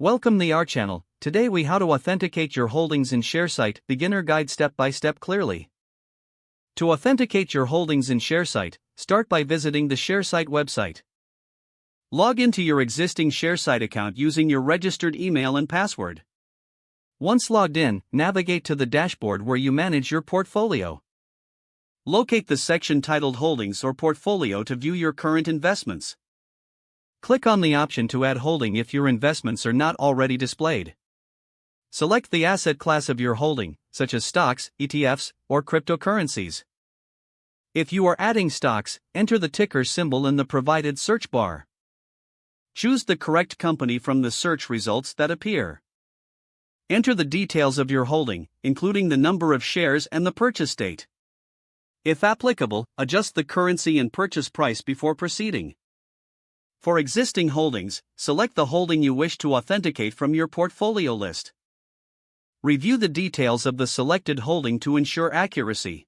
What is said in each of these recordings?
Welcome to our channel. Today we how to authenticate your holdings in Sharesight, beginner guide step by step clearly. To authenticate your holdings in Sharesight, start by visiting the Sharesight website. Log into your existing Sharesight account using your registered email and password. Once logged in, navigate to the dashboard where you manage your portfolio. Locate the section titled Holdings or Portfolio to view your current investments. Click on the option to add holding if your investments are not already displayed. Select the asset class of your holding, such as stocks, ETFs, or cryptocurrencies. If you are adding stocks, enter the ticker symbol in the provided search bar. Choose the correct company from the search results that appear. Enter the details of your holding, including the number of shares and the purchase date. If applicable, adjust the currency and purchase price before proceeding. For existing holdings, select the holding you wish to authenticate from your portfolio list. Review the details of the selected holding to ensure accuracy.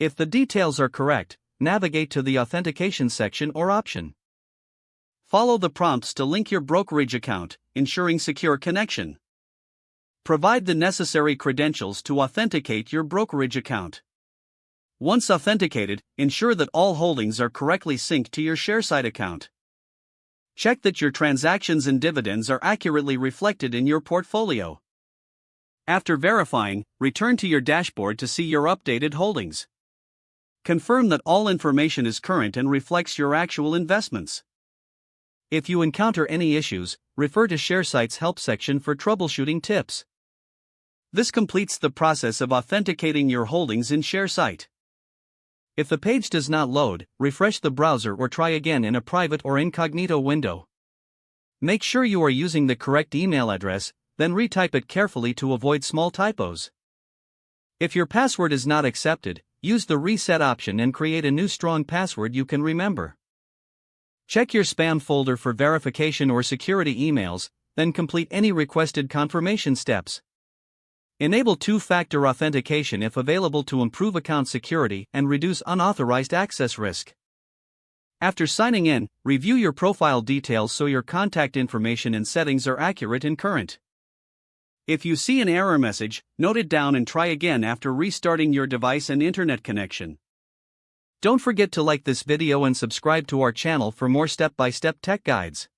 If the details are correct, navigate to the authentication section or option. Follow the prompts to link your brokerage account, ensuring secure connection. Provide the necessary credentials to authenticate your brokerage account. Once authenticated, ensure that all holdings are correctly synced to your Sharesight account. Check that your transactions and dividends are accurately reflected in your portfolio. After verifying, return to your dashboard to see your updated holdings. Confirm that all information is current and reflects your actual investments. If you encounter any issues, refer to Sharesight's help section for troubleshooting tips. This completes the process of authenticating your holdings in Sharesight. If the page does not load, refresh the browser or try again in a private or incognito window. Make sure you are using the correct email address, then retype it carefully to avoid small typos. If your password is not accepted, use the reset option and create a new strong password you can remember. Check your spam folder for verification or security emails, then complete any requested confirmation steps. Enable two-factor authentication if available to improve account security and reduce unauthorized access risk. After signing in, review your profile details so your contact information and settings are accurate and current. If you see an error message, note it down and try again after restarting your device and internet connection. Don't forget to like this video and subscribe to our channel for more step-by-step tech guides.